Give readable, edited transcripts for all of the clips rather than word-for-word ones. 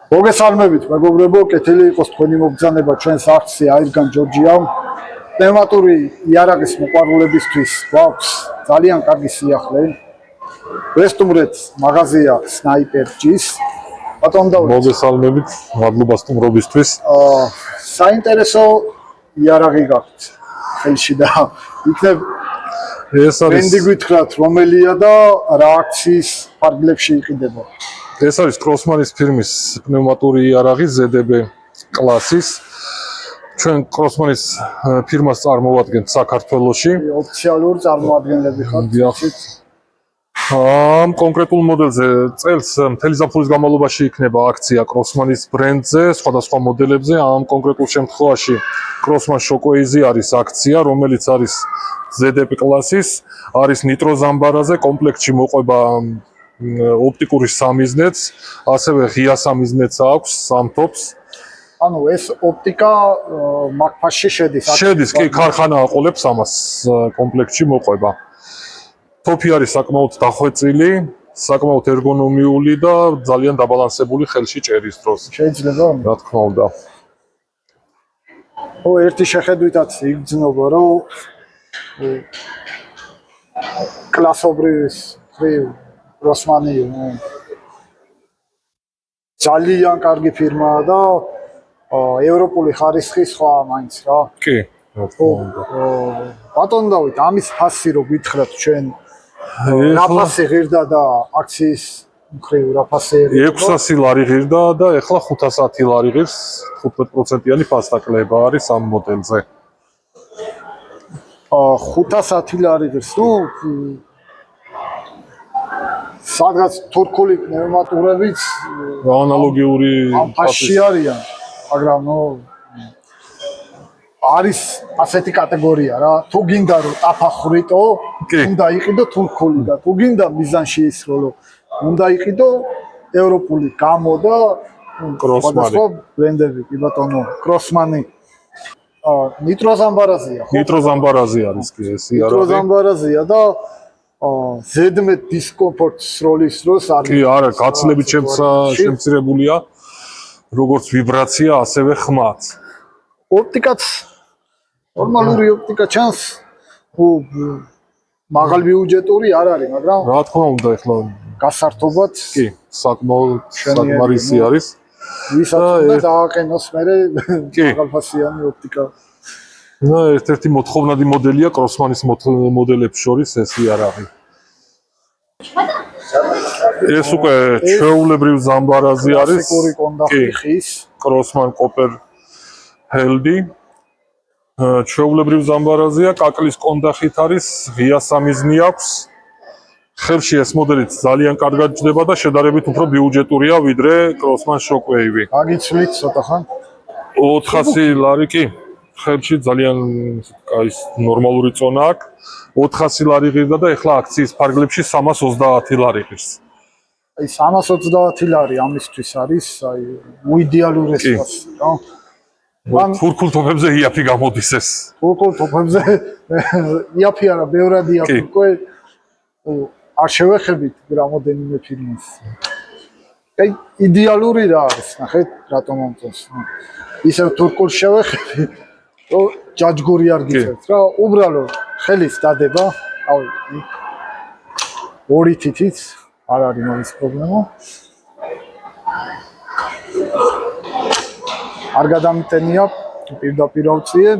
მოგესალმებით, მეგობრებო, კეთილი იყოს თქვენი მოგზაურობა ჩვენს არხზე აირგან ჯორჯიამ. პნევმატური იარაღის მოყვარულებისთვის გვაქვს ძალიან კარგი სიახლე. ვესტუმრეთ მაღაზია სნაიპერჯის. ბატონო და მოგესალმებით, მადლობა სტუმრობისთვის. საინტერესო იარაღი გაქვთ ხელში და იქნებ ეს არის ბრენდი გითხრათ რომელია და რა აქციის ფარგლებში იყიდება. ეს არის კროსმანის ფირმის პნევმატური იარაღი ZDB კლასის. ჩვენ კროსმანის ფირმას წარმოვადგენთ საქართველოში. ოფიციალური წარმოადგენლები ხართ. ამ კონკრეტულ მოდელზე წელს მთელი ზაფხულის განმავლობაში იქნება აქცია კროსმანის ბრენდზე, სხვადასხვა მოდელებზე. ამ კონკრეტულ შემთხვევაში კროსმან შოკოეიზი არის აქცია, რომელიც არის ZDB კლასის, არის ნიტროზამბარაზე, კომპლექტში მოყვება ოპტიკური სამიზნეც, ასევე ღია სამიზნეც აქვს, სამთობს. ანუ ეს ოპტიკა მაგფასში შედის. შედის, კი, ქარხანა აყოლებს ამას კომპლექტში მოყვება. თოფი არის საკმაოდ დახვეწილი, საკმაოდ ერგონომიული და ძალიან დაბალანსებული ხელში ჭერის დროს. შეიძლება? რა თქმა უნდა. ერთი შეხედვითაც იგრძნობა, რომ კლასობრივის კროსმანი ძალიან კარგი ფირმაა და ევროპული ხარისხი სხვა მაინც რა. კი, რა თქმა უნდა. ბატონო დავით, ამის ფასი რო გითხრათ ჩვენ რა ფასი ღირდა და აქციის მხრივ რა ფასი? 600 ლარი ღირდა და ეხლა 510 ლარი ღირს, 15%-იანი ფასდაკლება არის ამ მოდელზე. 510 ლარი ღირს, ну სადღაც თურქული პნევმატურებიც ანალოგიური ფასში არიან, მაგრამ არის ასეთი კატეგორია რა. თუ გინდა რომ ტაფახრიტო, უნდა იყიდო თურქული და თუ გინდა მიზანში ისრო, რომ უნდა იყიდო ევროპული გამო და კროსმანი. ბრენდები, კი ბატონო, კროსმანი. ნიტროზამბარაზია, ხო? ნიტროზამბარაზი არის კი ეს იარაღი. ნიტროზამბარაზია და ზედმეტ დისკომფორტს როლის დროს არის. კი, არა, გაცლებით შემცირებულია, როგორც ვიბრაცია, ასევე ხმაც. ოპტიკაც ნორმალური ოპტიკა ჩანს, მაღალ ბიუჯეტური არ არის, მაგრამ რა თქმა უნდა, ეხლა გასართობად კი, საკმაოდ საკმარისი არის. ვისაც უნდა დააყენოს მერე მაღალფასიანი ოპტიკა. და ერთ-ერთი მოთხოვნადი მოდელია კროსმანის მოდელებს შორის ეს იარაღი. ეს უკვე ჩვეულებრივ ზამბარაზი არის. კლასიკური კონდახი ხის. კროსმან კოპერ ჰელდი. ჩვეულებრივ ზამბარაზია, კაკლის კონდახით არის, ღია სამიზნე აქვს. ხელში ეს მოდელიც ძალიან კარგად ჯდება და შედარებით უფრო ბიუჯეტურია ვიდრე კროსმან შოკვეივი. გაგიცვლით ცოტა ხან? 400 ლარი კი. ხელში ძალიან კაი ნორმალური წონა აქვს. 400 ლარი ღირდა და ეხლა აქციის ფარგლებში 330 ლარი ღირს. აი 330 ლარი ამისთვის არის, აი უიდეალური ფასი, რა. თურქულ თოფებზე იაფი გამოდის ეს. თურქულ თოფებზე იაფი არა, ბევრად იაფი უკვე არ შევეხებით რამოდენიმე ფირმას. აი იდეალური რა არის, ნახეთ, რატომ მომწონს. ისევ თურქულ შევეხები, რომ ჯაჯგური არ გიწევთ რა, უბრალოდ ხელის დადება, აი ორი თითით არ არის მაგის პრობლემა. არ გადამიტენია, პირდაპირ ავწიე,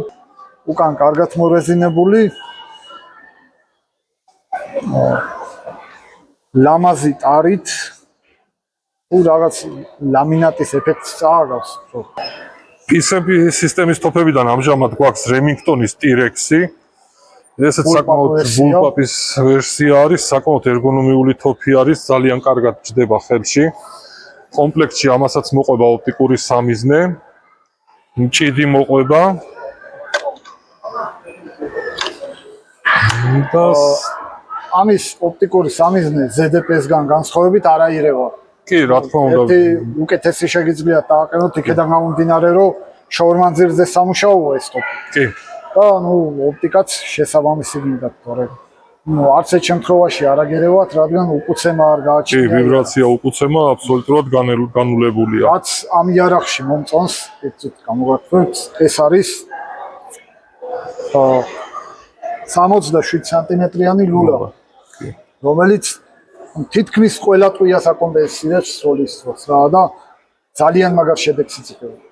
უკან კარგად მორეზინებული. ლამაზი ტარით, რაღაც ლამინატის ეფექტს წააგავს. PCB სისტემის თოფებიდან ამჟამად გვაქვს Remington-ის T-Rex-ი. ესეც საკმაოდ bullpup-ის ვერსია არის, საკმაოდ ერგონომიული თოფი არის, ძალიან კარგად ჯდება ხელში. კომპლექტში ამასაც მოყვება ოპტიკური სამიზნე. ჭიდი მოყვება. და ამის ოპტიკური სამიზნე ZDP-სგან განსხვავებით არ აირევა. კი, რა თქმა უნდა. ერთი უკეთესი შეგიძლიათ დააყენოთ იქედან გამომდინარე, რომ შაურმანძილზე სამუშაოა ეს თოფი. კი. და ოპტიკაც შესაბამისი გინდათ, თორე ნუ არც ერთ შემთხვევაში არ აგერევათ, რადგან უკუცემა არ კი, გააჩნია. ვიბრაცია უკუცემა აბსოლუტურად განულებულია. რაც ამ იარაღში მომწონს, ეცეთ გამოვაკვირთ, ეს არის 67 სანტიმეტრიანი ლულა, რომელიც თითქმის ყველა ტყვიას აკომპენსირებს სროლის დროს რა და ძალიან მაგარ შედეგს იწვევს.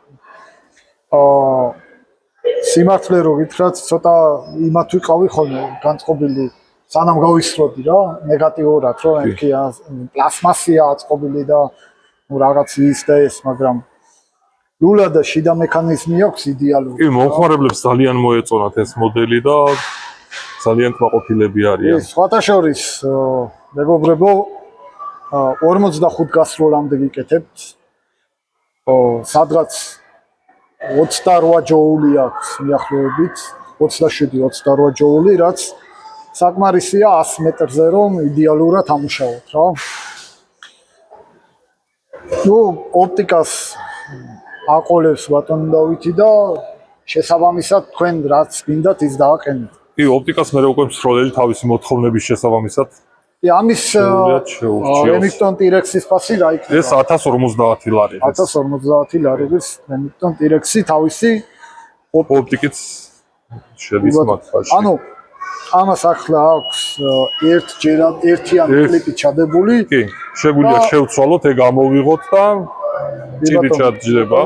სიმართლე რო გითხრათ, ცოტა იმათ ვიყავი ხოლმე განწყობილი, სანამ გავისროდი რა, ნეგატიურად რომ ეკი პლასმასია აწყობილი და ნუ რაღაც ის და ეს, მაგრამ ლულა და შიდა მექანიზმი აქვს იდეალური. კი, მომხმარებლებს ძალიან მოეწონათ ეს მოდელი და ძალიან კმაყოფილები არიან. სხვათა შორის, მეგობრებო, 45 გასროლამდე ვიკეთებთ. სადღაც 28 ჯოული აქვს მიახლოებით, 27-28 ჯოული, რაც საკმარისია 100 მეტრზე რომ იდეალურად ამუშაოთ რა. ნუ ოპტიკას აყოლებს ბატონი დავითი და შესაბამისად თქვენ რაც გინდათ ის დააყენეთ. კი, ოპტიკას მე უკვე მსროლელი თავისი მოთხოვნების შესაბამისად. კი, ამის Remington T-Rex-ის ფასი რა იქნება? ეს 1050 ლარი. 1050 ლარის Remington T-Rex-ი თავისი ოპტიკით შედის მაგაში. ანუ ამას ახლა აქვს ერთიანი კლიპი ჩადებული. კი, შეგვიძლია შევცვალოთ, ეგ ამოვიღოთ და ჭირი ჩაჯდება.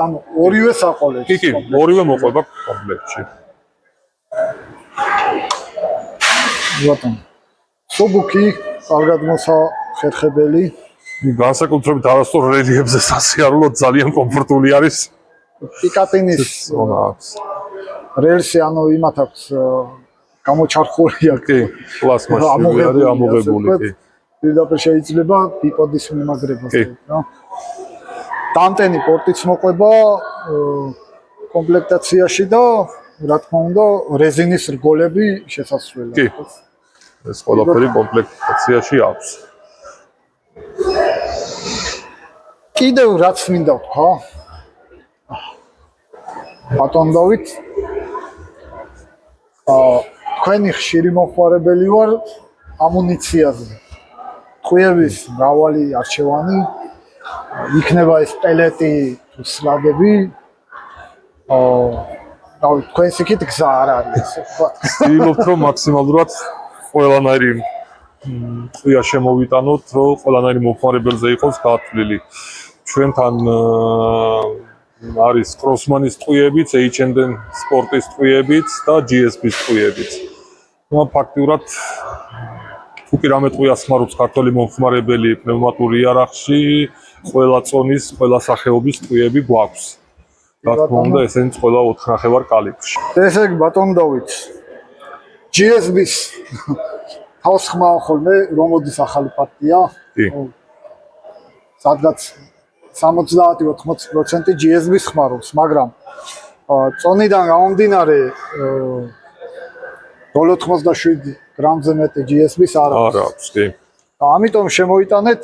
ანუ ორივე საყოლებს. კი, ორივე მოყვება კომპლექტში. ბატონო. სუბუქი, ალგადმოსახერხებელი. განსაკუთრებით არასწორ რელიეფზე სასიარულოდ ძალიან კომფორტული არის. პიკატინის ზონა აქვს. რელსი ანუ იმათ აქვს გამოჩარხული აქვს. კი, პლასმასი არის ამოღებული, კი. პირდაპირ შეიძლება ბიპოდის მიმაგრებას რა. დამტენი პორტიც მოყვება კომპლექტაციაში და რა თქმა უნდა რეზინის რგოლები შესასვლელად. კი. ეს ყველაფერი კომპლექტაციაში აქვს. კიდევ რაც მინდა ვთქვა. ბატონ დავით თქვენი ხშირი მომხმარებელი ვარ ამუნიციაზე. ტყვიების მრავალი არჩევანი იქნება ეს პელეტი თუ სლაგები. თქვენს იქით გზა არ არის ესე ვთქვათ. ვცდილობთ რომ მაქსიმალურად ყველანაირი ტყვია შემოვიტანოთ, რომ ყველანაირი მომხმარებელზე იყოს გათვლილი. ჩვენთან არის კროსმანის ტყვიებიც, H&M სპორტის ტყვიებიც და GSB-ის ტყვიებიც. ნუ ფაქტიურად თუ კი რამე ტყვიას ხმარობს ქართველი მომხმარებელი პნევმატურ იარაღში, ყველა წონის, ყველა სახეობის ტყვიები გვაქვს. რა თქმა უნდა, ესენიც ყველა 4.5 კალიბრში. ესე იგი ბატონ დავით GSB-ის თავს ხმაო ხოლმე რომ მოდის ახალი პარტია. კი. სადღაც 70-80% GSB-ის ხმარობს, მაგრამ წონიდან გამომდინარე 87 გრამზე მეტი GSB-ის არ აქვს. არ აქვს, კი. ამიტომ შემოიტანეთ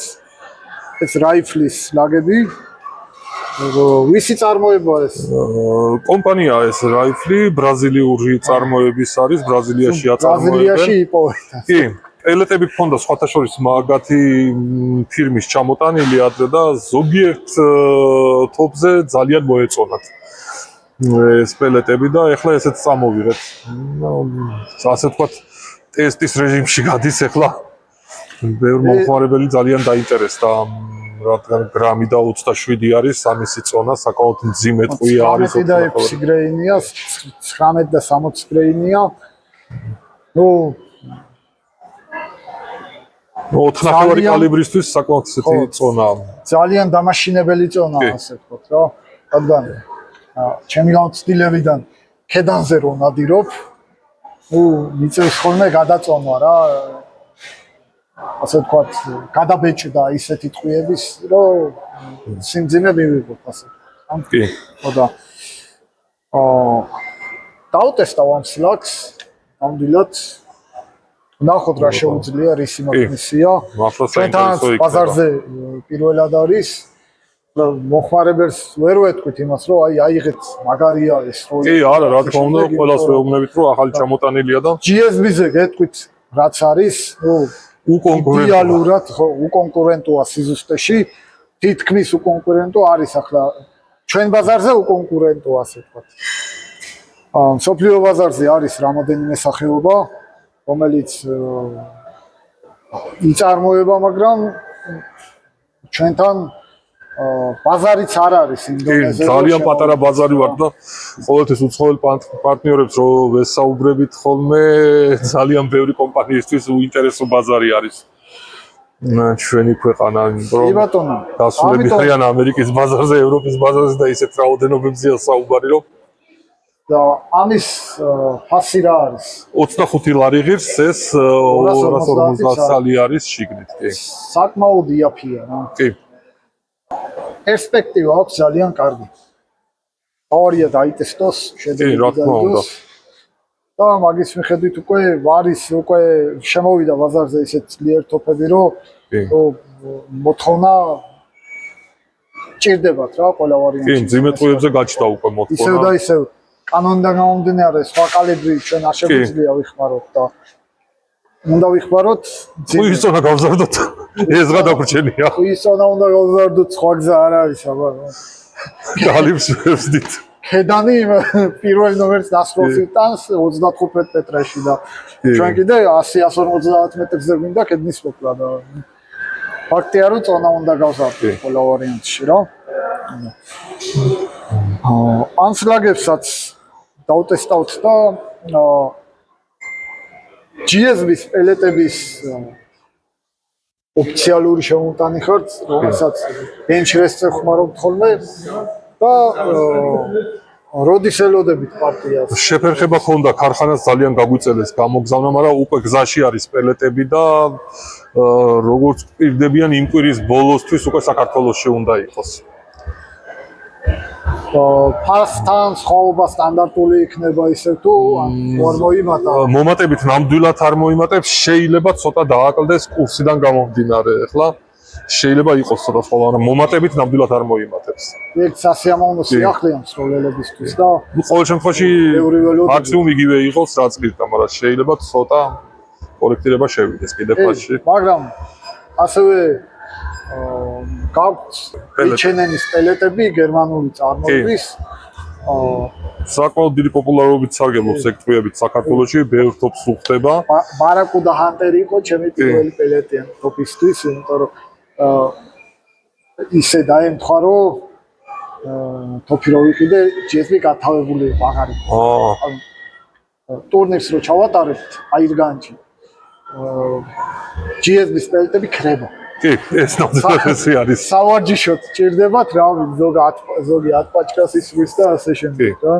ეს რაიფლის ლაგები. ვისი წარმოება ეს? კომპანია ეს რაიფლი ბრაზილიური წარმოების არის, ბრაზილიაში აწარმოებენ. ბრაზილიაში იპოვეთ. კი, პელეტები გქონდა სხვათა შორის მაგათი ფირმის ჩამოტანილი ადრე და ზოგიერთ თოპზე ძალიან მოეწონათ ეს პელეტები და ეხლა ესეც წამოვიღეთ. ასე ვთქვათ, ტესტის რეჟიმში გადის ეხლა. ბევრი მომხმარებელი ძალიან დაინტერესდა, რადგან გრამი და 27 არის, სამისი წონა, საკმაოდ მძიმე ტყვია არის. 19 და 6 გრეინია, 19 და 60 გრეინია. ნუ 4.5 კალიბრისთვის საკმაოდ ისეთი წონაა. ძალიან დამაშინებელი წონაა, ასე ვთქვათ რა. რადგან ჩემი გამოცდილებიდან ქედანზე რო ნადირობ, ნუ მიწევს ხოლმე გადაწონვა რა. ასე ვთქვათ, გადაბეჭდა ისეთი ტყვიების, რომ სიმძიმე მივიღოთ ასე. კი. ხო და დაუტესტავ ამ სლაგს, ნამდვილად ნახოთ რა შეუძლია, რისი მაგნისია. ჩვენთან ბაზარზე პირველად არის. მოხმარებელს ვერ ვეთქვით იმას, რომ აიღეთ მაგარია ეს როლი. კი, არა, რა თქმა უნდა, ყველას ვეუბნებით, რომ ახალი ჩამოტანილია და GSB-ზე გეტყვით რაც არის, ნუ უკონკურენტო. იდეალურად ხო უკონკურენტოა სიზუსტეში, თითქმის უკონკურენტო არის ახლა ჩვენ ბაზარზე უკონკურენტოა ასე ვთქვათ. სოფლიო ბაზარზე არის რამოდენიმე სახეობა, რომელიც იწარმოება, მაგრამ ჩვენთან ბაზარიც არ არის იმ დონეზე. ძალიან პატარა ბაზარი ვარ და ყოველთვის უცხოელ პარტნიორებს რო ვესაუბრებით ხოლმე ძალიან ბევრი კომპანიისთვის უინტერესო ბაზარი არის ჩვენი ქვეყანა, კი ბატონო. დასულები ხარიან ამერიკის ბაზარზე, ევროპის ბაზარზე და ისეთ რაოდენობებზეა საუბარი, რომ და ამის ფასი რა არის? 25 ლარი ღირს ეს 250 წალი არის შიგნით, კი. საკმაოდ იაფია რა. კი. პერსპექტივა აქვს ძალიან კარგი. ავარია დაიტესტოს, შედეგები დაიდოს. და მაგის მიხედვით უკვე არის უკვე შემოვიდა ბაზარზე ისეთ ძლიერ ტოპები, რომ მოთხოვნა ჭირდებათ რა ყველა ვარიანტი. კი, მძიმე ტყუებზე გაჩნდა უკვე მოთხოვნა. ისევ და ისევ კანონიდან გამომდინარე სხვა კალიბრი ჩვენ არ შეგვიძლია ვიხმაროთ და უნდა ვიხმაროთ ის უნდა გავზარდოთ. ეს გადაგვრჩენია. ის უნდა გავზარდოთ, სხვა გზა არ არის, აბა. კალიბს ვერსდით. ქედანი პირველ ნომერს დასრულს იტანს 35 მეტრში და ჩვენ კიდე 100-150 მეტრზე გვინდა ქედნის ყოფლა და ფაქტია რომ წონა უნდა გავზარდოთ ყველა ვარიანტში რა. ანსლაგებსაც დავტესტავთ და GSB-ის პელეტების ოფიციალური შემოტანი ხართ, რომელსაც ბენჩრესზე ხმარობთ ხოლმე და როდის ელოდებით პარტიას? შეფერხება ქონდა, ქარხანას ძალიან გაგვიწელეს გამოგზავნა, მაგრამ უკვე გზაში არის პელეტები და როგორც პირდებიან იმ კვირის ბოლოსთვის უკვე საქართველოში უნდა იყოს. ფასთან სხვაობა სტანდარტული იქნება ისე თუ არ მოიმატა? მომატებით ნამდვილად არ მოიმატებს, შეიძლება ცოტა დააკლდეს კურსიდან გამომდინარე, ახლა შეიძლება იყოს ცოტა სხვა, მაგრამ მომატებით ნამდვილად არ მოიმატებს. ეგ სასიამოვნო სიახლეა მსროლელებისთვის და ყოველ შემთხვევაში მაქსიმუმ იგივე იყოს რაც გირდა, მაგრამ შეიძლება ცოტა კორექტირება შევიდეს კიდე ფასში. მაგრამ ასევე გაქვს HNN-ის პელეტები გერმანული წარმოების საკმაოდ დიდი პოპულარობით სარგებლობს ეგ ტყვიებით საქართველოში, ბევრ ტოპს უხდება. ბარაკუდა ჰანტერი იყო ჩემი პირველი პელეტი ამ ტოპისთვის, იმიტომ რომ ისე დაემთხვა რომ ტოპი რო ვიყიდე, GSB გათავებული აღარ იყო. ტურნირს რო ჩავატარებთ აირგანჯი. GSB-ის პელეტები ქრება. კი, ეს ნამდვილად ესე არის. სავარჯიშოდ ჭირდებათ, რა ვიცი, ზოგი 10 პაჭკას ისმის და ასე შემდეგ, რა.